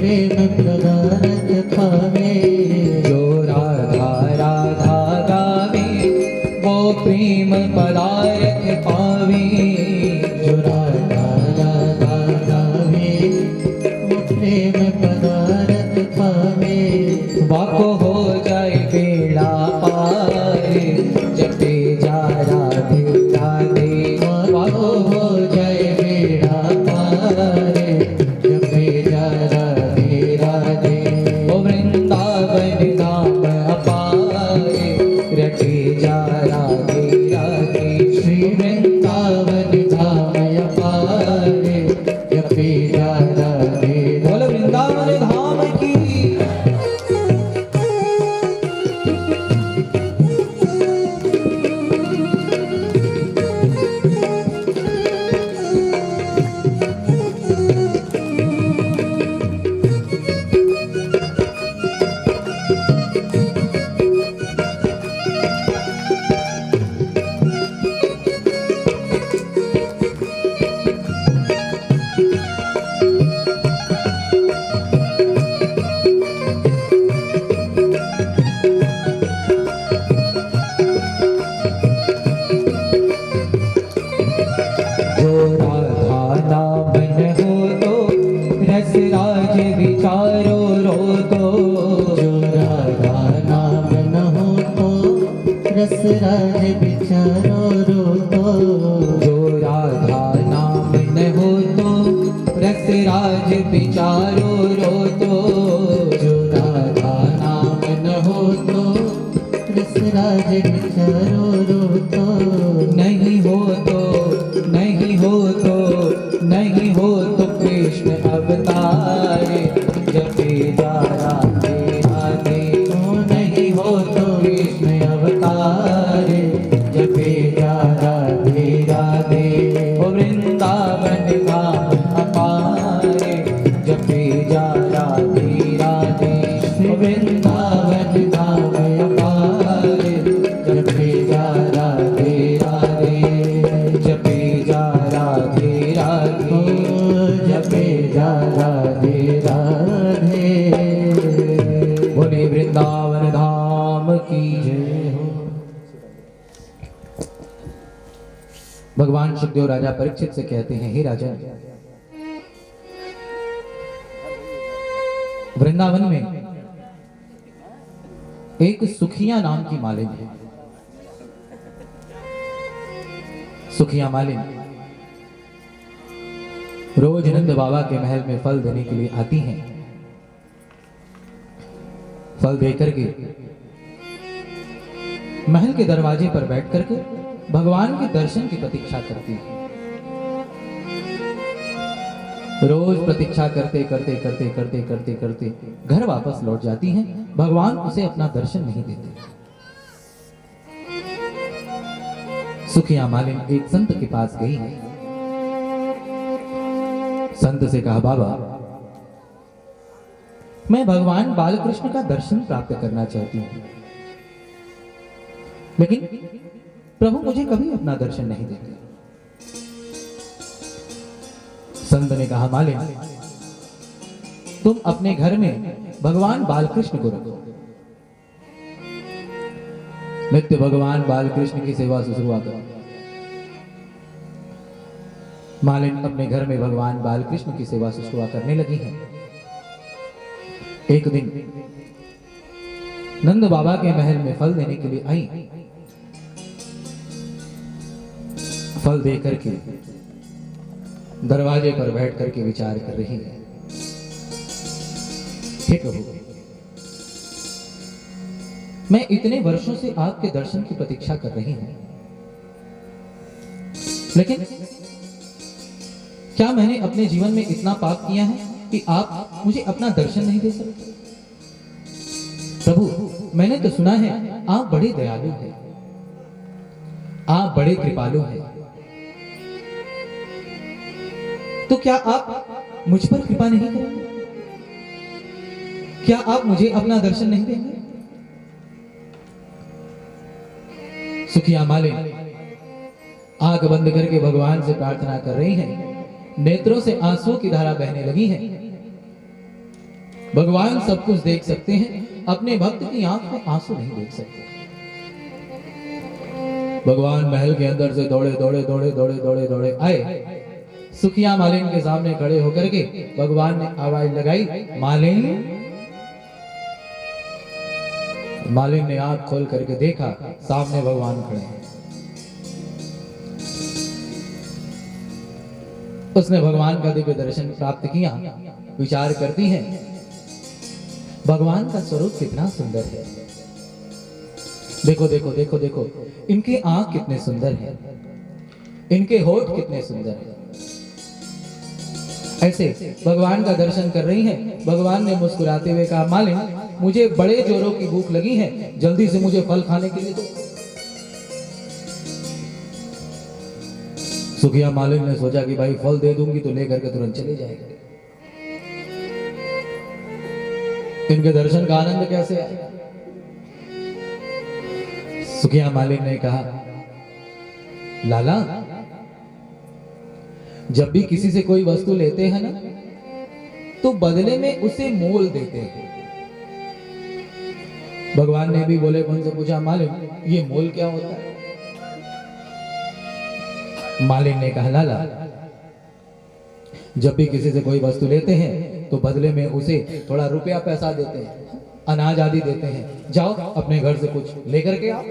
प्रेम पदारथ पावे। जो राधा राधा गावे वो प्रेम पदारथ पावे। जो राधा राधा गावे वो प्रेम पदारथ पावे। वाको हो जाए बेड़ा पार जपे जा राधे राधे। वाको हो जाए बेड़ा पार जपे जा राधे राधे। ओ वृंदावन धाम अपार रटे जा राधे राधे। श्री वृंदावन धाम अपार जपे जा राधे। बोलो वृंदावन धाम की। जो राधा नाम न हो तो रस राज विचारो रो दो। जो राधा नाम न हो तो रस राज विचारो रो दो। जो राधा नाम न हो तो रस राज विचारो रो दो। जो राधा नाम न हो तो रस राज विचारो रो दो। नहीं हो तो नहीं हो तो नहीं हो तो कृष्ण अवतार जपे जा राधे राधे। नहीं हो तो कृष्ण अवतार जपे जा राधे राधे। ओ वृंदावन धाम अपार जपे जा राधे राधे। ओ वृंदावन धाम अपार जपे जा राधे राधे। जपे जा राधे राधे। जपे जा राधे राधे। बोले वृंदावन धाम की जय हो। भगवान सुखदेव राजा परीक्षित से कहते हैं, हे राजा, वृंदावन में एक सुखिया नाम की मालिन है। सुखिया मालिन रोज नंद बाबा के महल में फल देने के लिए आती हैं। फल देकर के महल के दरवाजे पर बैठ करके भगवान के दर्शन की प्रतीक्षा करती है। रोज प्रतीक्षा करते करते करते करते करते करते घर वापस लौट जाती हैं। भगवान उसे अपना दर्शन नहीं देते। सुखिया मालिन एक संत के पास गई है। संत से कहा, बाबा, मैं भगवान बालकृष्ण का दर्शन प्राप्त करना चाहती हूं, लेकिन प्रभु मुझे कभी अपना दर्शन नहीं देते। संत ने कहा, मालिन, तुम अपने घर में भगवान बालकृष्ण को रखो। नित्य भगवान बालकृष्ण की सेवा शुश्रूषा करो। मालिन अपने घर में भगवान बालकृष्ण की सेवा शुश्रूषा करने लगी है। एक दिन नंद बाबा के महल में फल देने के लिए आई। फल दे करके दरवाजे पर बैठ करके विचार कर रही है, हे प्रभु, मैं इतने वर्षों से आपके दर्शन की प्रतीक्षा कर रही हूं, लेकिन क्या मैंने अपने जीवन में इतना पाप किया है कि आप मुझे अपना दर्शन नहीं दे सकते? प्रभु, मैंने तो सुना है आप बड़े दयालु हैं, आप बड़े कृपालु हैं, तो क्या आप मुझ पर कृपा नहीं करेंगे? क्या आप मुझे अपना दर्शन नहीं देंगे? सुखिया मालिन आंख बंद करके भगवान से प्रार्थना कर रही हैं। नेत्रों से आंसुओं की धारा बहने लगी है। भगवान सब कुछ देख सकते हैं, अपने भक्त की आंख में आंसू नहीं देख सकते। भगवान महल के अंदर से दौड़े दौड़े दौड़े दौड़े दौड़े दौड़े आए, सुखिया मालिन के सामने खड़े होकर के भगवान ने आवाज लगाई, मालिन। मालिन ने आंख खोल करके देखा, सामने भगवान खड़े हैं। उसने भगवान का दिव्य दर्शन प्राप्त किया। विचार करती है, भगवान का स्वरूप कितना सुंदर है। देखो देखो देखो देखो, इनके आंख कितने सुंदर हैं, इनके होठ कितने सुंदर हैं। ऐसे भगवान का दर्शन कर रही हैं। भगवान ने मुस्कुराते हुए कहा, मालिन मुझे बड़े जोरों की भूख लगी है, जल्दी से मुझे फल खाने के लिए दो। सुखिया मालिन ने सोचा कि भाई फल दे दूंगी तो लेकर के तुरंत चले जाएंगे, इनके दर्शन का आनंद कैसे आएगा। सुखिया मालिन ने कहा, लाला जब भी किसी से कोई वस्तु लेते हैं ना, तो बदले में उसे मोल देते हैं। भगवान ने भी बोले उनसे पूछा, मालिन ये मोल क्या होता है। मालिन ने कहा, लाला जब भी किसी से कोई वस्तु लेते हैं तो बदले में उसे थोड़ा रुपया पैसा देते हैं, अनाज आदि देते हैं, जाओ अपने घर से कुछ लेकर के आओ।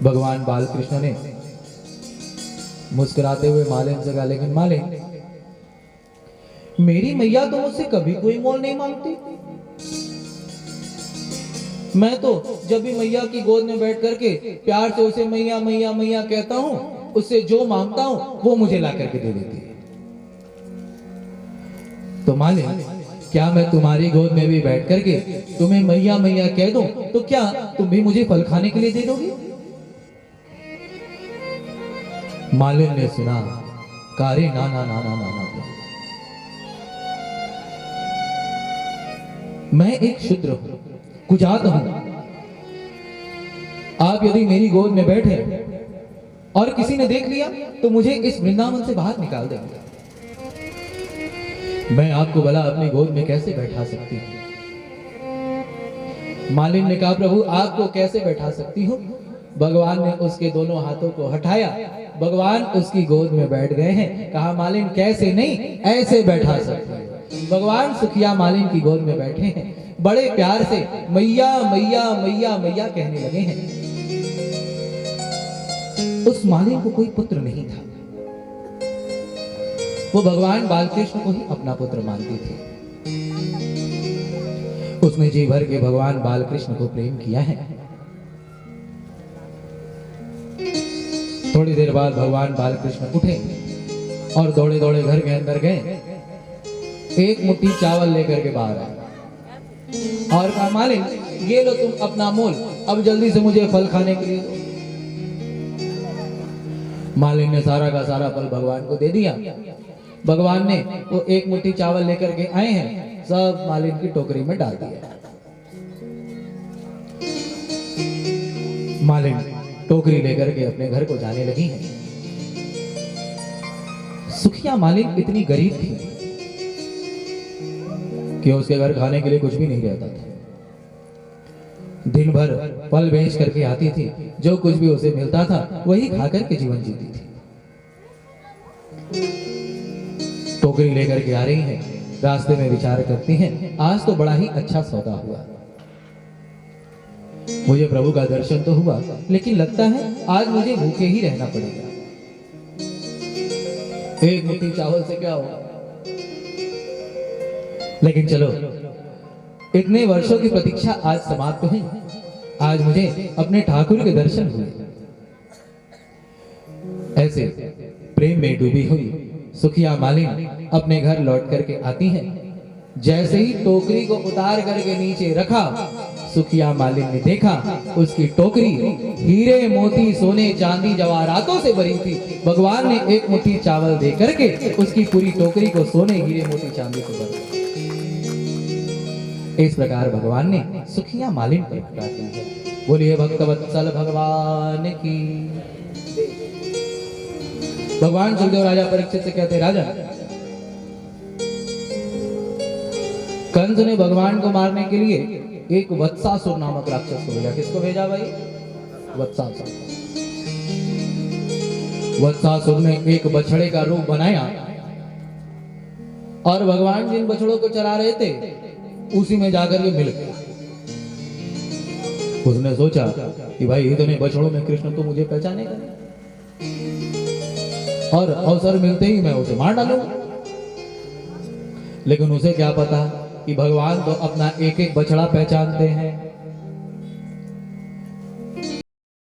भगवान बालकृष्ण ने मुस्कुराते हुए मालिन से कहा, लेकिन मालिन मेरी मैया तो मुझसे कभी कोई मोल नहीं मांगती। मैं तो जब भी मैया की गोद में बैठ करके प्यार से उसे मैया मैया मैया कहता हूँ, उससे जो मांगता हूँ वो मुझे ला करके दे देती है। तो मालिन क्या मैं तुम्हारी गोद में भी बैठ करके तुम्हें मैया मैया कह दूं तो क्या तुम भी मुझे फल खाने के लिए दे दोगी। मालिन ने सुना, कारे ना ना ना ना ना ना, मैं एक शूद्र हूं, कुजात हूं। आप यदि मेरी गोद में बैठे और किसी ने देख लिया तो मुझे इस वृंदावन से बाहर निकाल देंगे। मैं आपको भला अपनी गोद में कैसे बैठा सकती हूँ। मालिन ने कहा, प्रभु आपको कैसे बैठा सकती हूँ। भगवान ने उसके दोनों हाथों को हटाया, भगवान उसकी गोद में बैठ गए हैं। कहा, मालिन कैसे नहीं, ऐसे बैठा सकते हैं। भगवान सुखिया मालिन की गोद में बैठे हैं, बड़े प्यार से मैया मैया मैया मैया कहने लगे हैं। उस मालिन को कोई पुत्र नहीं था, वो भगवान बालकृष्ण को ही अपना पुत्र मानती थी। उसने जी भर के भगवान बालकृष्ण को प्रेम किया है। थोड़ी देर बाद भगवान बालकृष्ण उठे और दौड़े दौड़े घर के अंदर गए, एक मुट्ठी चावल लेकर के बाहर आए और कहा, मालिन ये लो तुम अपना मोल, अब जल्दी से मुझे फल खाने के लिए दो। मालिन ने सारा का सारा फल भगवान को दे दिया। भगवान ने वो एक मुट्ठी चावल लेकर के आए हैं, सब मालिन की टोकरी में डाल दिया। मालिन टोकरी लेकर के अपने घर को जाने लगी हैं। सुखिया मालिन इतनी गरीब थी कि उसके घर खाने के लिए कुछ भी नहीं रहता था। दिन भर फल बेच करके आती थी, जो कुछ भी उसे मिलता था वही खाकर के जीवन जीती थी। टोकरी लेकर के आ रही हैं, रास्ते में विचार करती हैं, आज तो बड़ा ही अच्छा सौदा हुआ, मुझे प्रभु का दर्शन तो हुआ, लेकिन लगता है आज मुझे भूखे ही रहना पड़ेगा। एक मुट्ठी चावल से क्या होगा, लेकिन चलो इतने वर्षों की प्रतीक्षा आज समाप्त हुई, आज मुझे अपने ठाकुर के दर्शन हुए। ऐसे प्रेम में डूबी हुई सुखिया मालिन अपने घर लौट करके आती हैं। जैसे ही टोकरी को उतार करके नीचे रखा, सुखिया मालिन ने देखा उसकी टोकरी हीरे मोती सोने चांदी जवाहरातों से भरी थी। भगवान ने एक मुट्ठी चावल दे करके उसकी पूरी टोकरी को सोने हीरे मोती चांदी से भर दिया। इस प्रकार भगवान ने सुखिया मालिन पर कृपा की है। बोलिए भक्तवत्सल भगवान की। भगवान सुखदेव राजा परीक्षित से कहते, राजा कंस ने भगवान को मारने के लिए एक वत्सासुर नामक राक्षस को भेजा। किसको भेजा भाई? वत्सासुर। वत्सासुर ने एक बछड़े का रूप बनाया और भगवान जिन बछड़ों को चरा रहे थे उसी में जाकर के मिल गया। उसने सोचा कि भाई इतने बछड़ों में कृष्ण तो मुझे पहचानेगा और अवसर मिलते ही मैं उसे मार डालूंगा। लेकिन उसे क्या पता कि भगवान तो अपना एक एक बछड़ा पहचानते हैं।